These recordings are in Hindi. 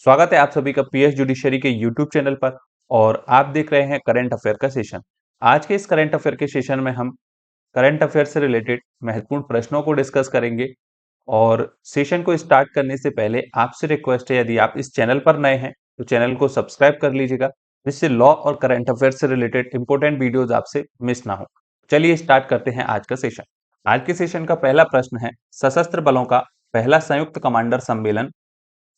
स्वागत है आप सभी का पीएस जुडिशरी के यूट्यूब चैनल पर। और आप देख रहे हैं करंट अफेयर का सेशन। आज के इस करंट अफेयर के सेशन में हम करंट अफेयर से रिलेटेड महत्वपूर्ण प्रश्नों को डिस्कस करेंगे। और सेशन को स्टार्ट करने से पहले आपसे रिक्वेस्ट है, यदि आप इस चैनल पर नए हैं तो चैनल को सब्सक्राइब कर लीजिएगा, जिससे लॉ और करंट अफेयर से रिलेटेड इंपॉर्टेंट वीडियोज आपसे मिस ना हो। चलिए स्टार्ट करते हैं आज का सेशन। आज के सेशन का पहला प्रश्न है, सशस्त्र बलों का पहला संयुक्त कमांडर सम्मेलन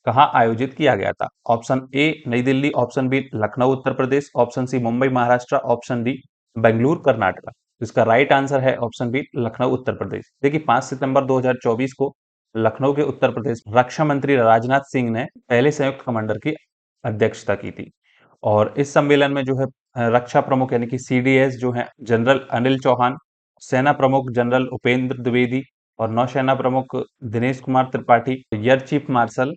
कहाँ आयोजित किया गया था? ऑप्शन ए नई Delhi, option B Lucknow Uttar Pradesh, option C Mumbai Maharashtra, option D Bengaluru Karnataka. इसका राइट आंसर है ऑप्शन बी लखनऊ उत्तर प्रदेश। देखिए 5 सितंबर 2024 को लखनऊ के उत्तर प्रदेश रक्षा मंत्री राजनाथ सिंह ने पहले संयुक्त कमांडर की अध्यक्षता की थी। और इस सम्मेलन में जो है रक्षा प्रमुख यानी कि सीडीएस जो है जनरल अनिल चौहान, सेना प्रमुख जनरल उपेंद्र द्विवेदी और नौसेना प्रमुख Dinesh Kumar Tripathi, air chief marshal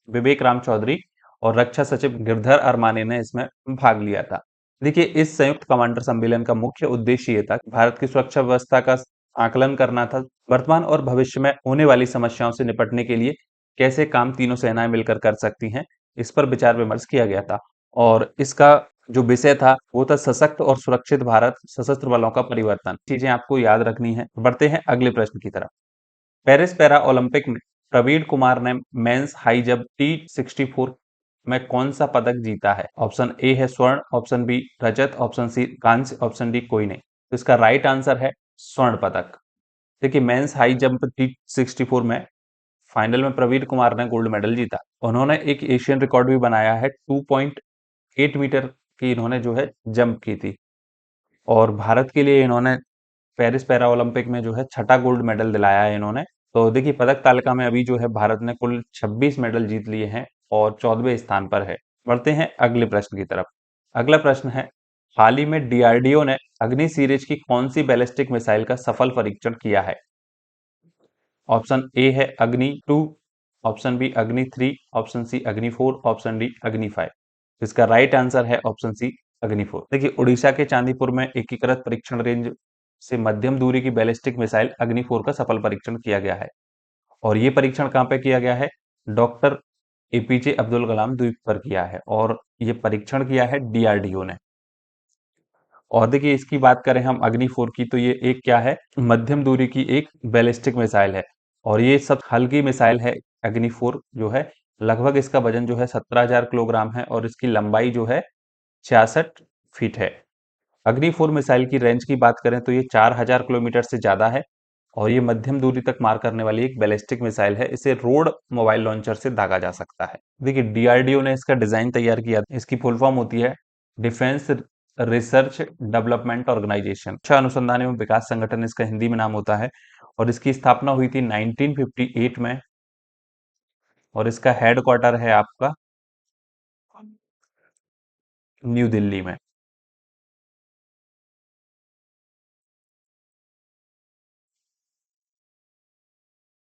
Vivek Ram Chaudhary और रक्षा सचिव गिरधर अरमाने ने इसमें भाग लिया था। देखिए इस संयुक्त कमांडर सम्मेलन का मुख्य उद्देश्य ये था कि भारत की सुरक्षा व्यवस्था का आकलन करना था, वर्तमान और भविष्य में होने वाली समस्याओं से निपटने के लिए कैसे काम तीनों सेनाएं मिलकर कर सकती हैं, इस पर विचार विमर्श किया गया था। और इसका जो विषय था वो था सशक्त और सुरक्षित भारत, सशस्त्र बलों का परिवर्तन। चीजें आपको याद रखनी है। बढ़ते हैं अगले प्रश्न की तरफ। पेरिस पैरा ओलंपिक में प्रवीण कुमार ने मेंस हाई जंप T64 में कौन सा पदक जीता है? ऑप्शन ए है स्वर्ण, ऑप्शन बी रजत, ऑप्शन सी कांस्य, ऑप्शन डी कोई नहीं। तो इसका राइट आंसर है स्वर्ण पदक। देखिए मेंस हाई जंप T64 में फाइनल में प्रवीण कुमार ने गोल्ड मेडल जीता। उन्होंने एक एशियन रिकॉर्ड भी बनाया है, 2.8 मीटर की इन्होंने जो है जंप की थी। और भारत के लिए इन्होंने पेरिस पैरा ओलंपिक में जो है छठा गोल्ड मेडल दिलाया है इन्होंने। तो देखिए पदक तालिका में अभी जो है भारत ने कुल 26 मेडल जीत लिए हैं और 14वें स्थान पर है। बढ़ते हैं अगले प्रश्न की तरफ। अगला प्रश्न है, हाल ही में डीआरडीओ ने अग्नि सीरीज की कौन सी बैलिस्टिक मिसाइल का सफल परीक्षण किया है? ऑप्शन ए है अग्नि 2, ऑप्शन बी अग्नि 3, ऑप्शन सी अग्नि 4, ऑप्शन डी अग्नि 5। इसका राइट आंसर है ऑप्शन सी अग्नि 4। देखिए उड़ीसा के चांदीपुर में एकीकृत परीक्षण रेंज से मध्यम दूरी की बैलिस्टिक मिसाइल अग्नि 4 का सफल परीक्षण किया गया है। और ये परीक्षण कहाँ पे किया गया है? डॉक्टर एपीजे अब्दुल कलाम द्वीप पर किया है और ये परीक्षण किया है डीआरडीओ ने। और देखिए इसकी बात करें हम अग्नि 4 की, तो ये एक क्या है, मध्यम दूरी की एक बैलिस्टिक मिसाइल है। और ये सब हल्की मिसाइल है। अग्नि 4 जो है लगभग इसका वजन जो है 17,000 किलोग्राम है और इसकी लंबाई जो है 66 फीट है। अग्नि 4 मिसाइल की रेंज की बात करें तो ये 4,000 किलोमीटर से ज्यादा है और ये मध्यम दूरी तक मार करने वाली एक बैलिस्टिक मिसाइल है। इसे रोड मोबाइल लॉन्चर से दागा जा सकता है। देखिए डीआरडीओ ने इसका डिजाइन तैयार किया। इसकी फुल फॉर्म होती है डिफेंस रिसर्च डेवलपमेंट ऑर्गेनाइजेशन, रक्षा अनुसंधान एवं विकास संगठन इसका हिंदी में नाम होता है। और इसकी स्थापना हुई थी 1958 में और इसका हेड क्वार्टर है आपका न्यू दिल्ली में।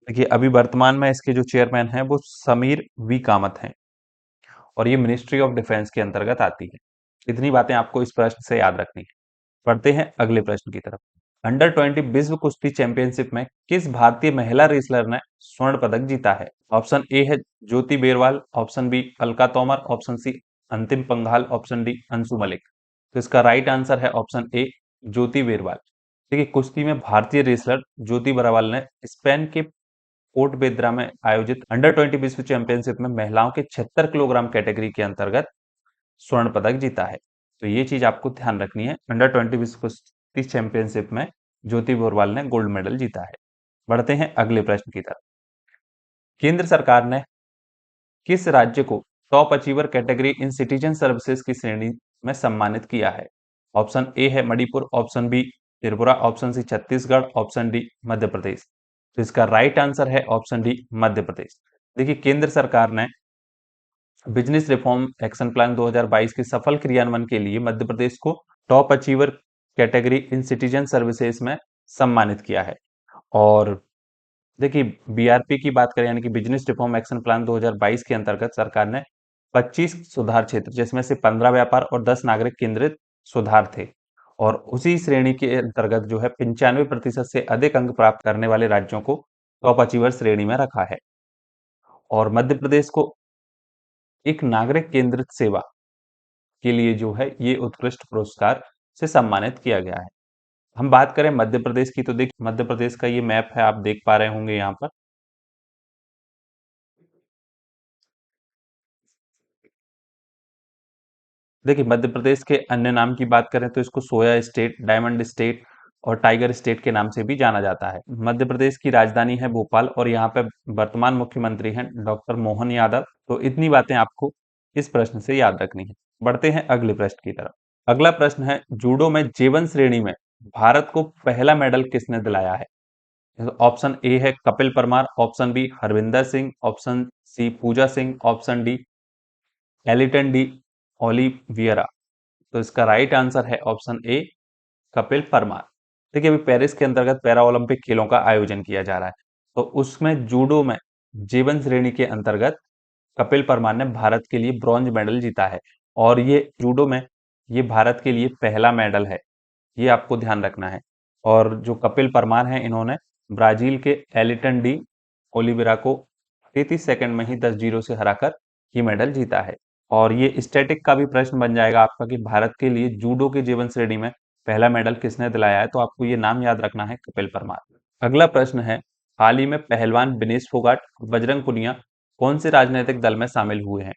देखिए अभी वर्तमान में इसके जो चेयरमैन हैं वो समीर वी कामत हैं और ये मिनिस्ट्री ऑफ डिफेंस के अंतर्गत आती है। इतनी बातें आपको इस प्रश्न से याद रखनी है। बढ़ते हैं अगले प्रश्न की तरफ। अंडर 20 विश्व कुश्ती चैंपियनशिप में किस भारतीय महिला रेसलर ने स्वर्ण पदक जीता है? ऑप्शन ए है Jyoti Berwal, option B Alka Tomar, option C Antim Panghal, option D Anshu Malik. तो इसका राइट आंसर है ऑप्शन ए ज्योति बेरवाल। देखिए कुश्ती में भारतीय रेसलर ज्योति बेरवाल ने स्पेन के पोर्ट बेद्रा में आयोजित अंडर 20 विश्व चैंपियनशिप में महिलाओं के 76 किलोग्राम कैटेगरी के अंतर्गत स्वर्ण पदक जीता है। तो ये चीज आपको ध्यान रखनी है। अंडर 20 विश्व कुश्ती चैंपियनशिप में ज्योति बोरवाल ने गोल्ड मेडल जीता है। बढ़ते हैं अगले प्रश्न की तरफ। केंद्र सरकार ने किस राज्य को top achiever category in citizen services की श्रेणी में सम्मानित किया है? ऑप्शन ए है Manipur, option B Tripura, option C Chhattisgarh, option D Madhya Pradesh. तो इसका राइट आंसर है ऑप्शन डी मध्य प्रदेश। देखिए केंद्र सरकार ने बिजनेस रिफॉर्म एक्शन प्लान 2022 के सफल क्रियान्वयन के लिए मध्य प्रदेश को top achiever category in citizen services में सम्मानित किया है। और देखिए बीआरपी की बात करें यानी कि बिजनेस रिफॉर्म एक्शन प्लान 2022 के अंतर्गत सरकार ने 25 सुधार क्षेत्र, जिसमें से 15 व्यापार और 10 नागरिक केंद्रित सुधार थे। और उसी श्रेणी के अंतर्गत जो है 95% से अधिक अंक प्राप्त करने वाले राज्यों को टॉप अचीवर श्रेणी में रखा है। और मध्य प्रदेश को एक नागरिक केंद्रित सेवा के लिए जो है ये उत्कृष्ट पुरस्कार से सम्मानित किया गया है। हम बात करें मध्य प्रदेश की, तो देखिए मध्य प्रदेश का ये मैप है, आप देख पा रहे होंगे यहाँ पर। देखिए मध्य प्रदेश के अन्य नाम की बात करें तो इसको सोया स्टेट, डायमंड स्टेट और टाइगर स्टेट के नाम से भी जाना जाता है। मध्य प्रदेश की राजधानी है भोपाल और यहाँ पे वर्तमान मुख्यमंत्री हैं डॉक्टर मोहन यादव। तो इतनी बातें आपको इस प्रश्न से याद रखनी है। बढ़ते हैं अगले प्रश्न की तरफ। अगला प्रश्न है, जूडो में जेवन श्रेणी में भारत को पहला मेडल किसने दिलाया है? ऑप्शन ए है Kapil Parmar, option B Harvinder Singh, option C Pooja Singh, option D Elliton de Oliveira. तो इसका राइट आंसर है ऑप्शन ए कपिल परमार। देखिए अभी पेरिस के अंतर्गत पैरा ओलंपिक खेलों का आयोजन किया जा रहा है, तो उसमें जूडो में जीवन श्रेणी के अंतर्गत कपिल परमार ने भारत के लिए ब्रॉन्ज मेडल जीता है और ये जूडो में ये भारत के लिए पहला मेडल है, ये आपको ध्यान रखना है। और जो कपिल परमार हैं इन्होंने ब्राजील के एलिटन डी ओलिवेरा को 33 सेकंड में ही 10-0 से हराकर ये मेडल जीता है। और ये स्टैटिक का भी प्रश्न बन जाएगा आपका कि भारत के लिए जूडो के जीवन श्रेणी में पहला मेडल किसने दिलाया है, तो आपको ये नाम याद रखना है कपिल परमार। अगला प्रश्न है, हाल ही में पहलवान विनेश फोगाट और बजरंग पुनिया कौन से राजनीतिक दल में शामिल हुए हैं?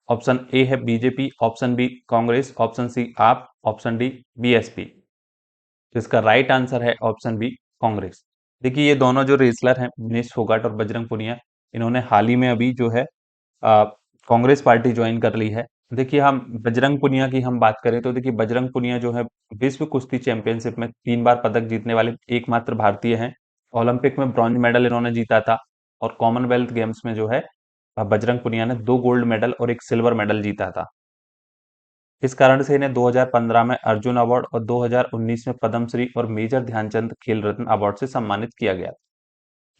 ऑप्शन ए है BJP, option B Congress, option C AAP, option D BSP. तो इसका राइट आंसर है ऑप्शन बी कांग्रेस। देखिए ये दोनों जो रेसलर हैं विनेश फोगाट और बजरंग पुनिया, इन्होंने हाल ही में अभी जो है आ, कांग्रेस पार्टी ज्वाइन कर ली है। देखिए हम बजरंग पुनिया की हम बात करें तो देखिए बजरंग पुनिया जो है विश्व कुश्ती चैंपियनशिप में 3 बार पदक जीतने वाले एकमात्र भारतीय हैं। ओलंपिक में ब्रॉन्ज मेडल इन्होंने जीता था और कॉमनवेल्थ गेम्स में जो है बजरंग पुनिया ने 2 गोल्ड मेडल और एक सिल्वर मेडल जीता था। इस कारण से इन्हें 2015 में अर्जुन अवार्ड और 2019 में पद्मश्री और मेजर ध्यानचंद खेल रत्न अवार्ड से सम्मानित किया गया।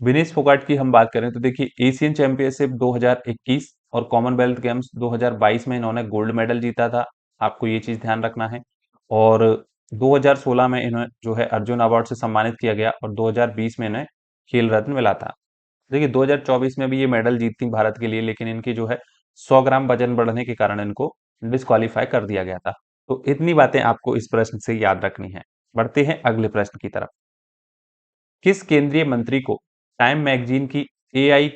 विनेश फोगाट की हम बात करें तो देखिए एशियन चैंपियनशिप 2021 और कॉमनवेल्थ गेम्स 2022 में इन्होंने गोल्ड मेडल जीता था, आपको ये चीज ध्यान रखना है। और 2016 में इन्हें जो है अर्जुन अवार्ड से सम्मानित किया गया और 2020 में इन्हें खेल रत्न मिला था। देखिए 2024 में भी ये मेडल जीती भारत के लिए, लेकिन इनकी जो है 100 ग्राम वजन बढ़ने के कारण इनको डिस्क्वालीफाई कर दिया गया था। तो इतनी बातें आपको इस प्रश्न से याद रखनी है। बढ़ते हैं अगले प्रश्न की तरफ। किस केंद्रीय मंत्री को टाइम मैगजीन की एआई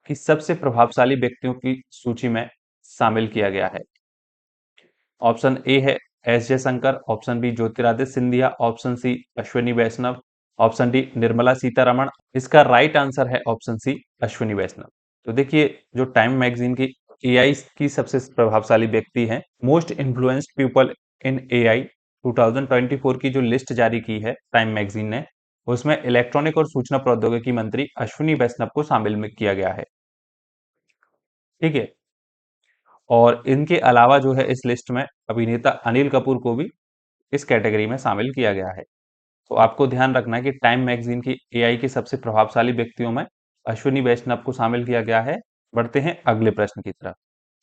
की सबसे प्रभावशाली व्यक्तियों की सूची में शामिल किया गया है? ऑप्शन ए है S Jaishankar, option B Jyotiraditya Scindia, option C Ashwini Vaishnaw, option D Nirmala Sitharaman. इसका राइट आंसर है ऑप्शन सी अश्विनी वैष्णव। तो देखिए जो टाइम मैगजीन की एआई की सबसे प्रभावशाली व्यक्ति हैं, most influenced people in AI 2024 की जो लिस्ट जारी की है टाइम मैगजीन ने, उसमें इलेक्ट्रॉनिक और सूचना प्रौद्योगिकी मंत्री अश्विनी वैष्णव को शामिल में किया गया है। ठीक है। और इनके अलावा जो है इस लिस्ट में अभिनेता अनिल कपूर को भी इस कैटेगरी में शामिल किया गया है। तो आपको ध्यान रखना है कि टाइम मैगजीन की एआई के सबसे प्रभावशाली व्यक्तियों में अश्विनी वैष्णव को शामिल किया गया है। बढ़ते हैं अगले प्रश्न की तरफ।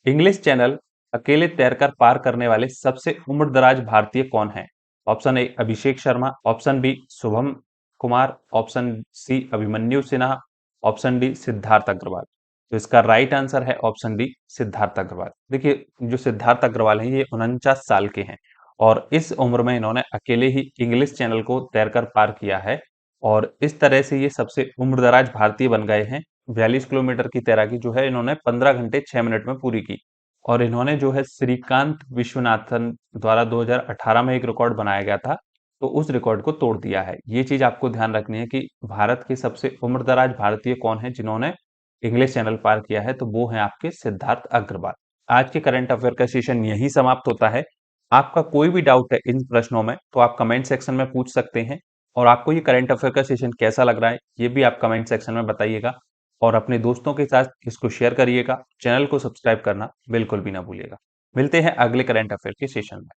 इंग्लिश चैनल अकेले तैरकर पार करने वाले सबसे उम्रदराज भारतीय कौन है? Option A Abhishek Sharma, option B Shubham Kumar, option C Abhimanyu Sinha, option D Siddharth Agarwal. तो इसका राइट आंसर है ऑप्शन डी सिद्धार्थ अग्रवाल। देखिए जो सिद्धार्थ अग्रवाल हैं ये 49 साल के हैं और इस उम्र में इन्होंने अकेले ही इंग्लिश चैनल को तैरकर पार किया है और इस तरह से ये सबसे उम्रदराज भारतीय बन गए हैं। 42 किलोमीटर की तैराकी जो है इन्होंने 15 घंटे 6 मिनट में पूरी की। और इन्होंने जो है श्रीकांत विश्वनाथन द्वारा 2018 में एक रिकॉर्ड बनाया गया था, तो उस रिकॉर्ड को तोड़ दिया है। ये चीज आपको ध्यान रखनी है कि भारत के सबसे उम्रदराज भारतीय कौन है जिन्होंने इंग्लिश चैनल पार किया है, तो वो है आपके सिद्धार्थ अग्रवाल। आज के करंट अफेयर का सेशन यही समाप्त होता है। आपका कोई भी डाउट है इन प्रश्नों में तो आप कमेंट सेक्शन में पूछ सकते हैं और आपको ये करंट अफेयर का सेशन कैसा लग रहा है ये भी आप कमेंट सेक्शन में बताइएगा और अपने दोस्तों के साथ इसको शेयर करिएगा। चैनल को सब्सक्राइब करना बिल्कुल भी ना भूलिएगा। मिलते हैं अगले करंट अफेयर के सेशन में।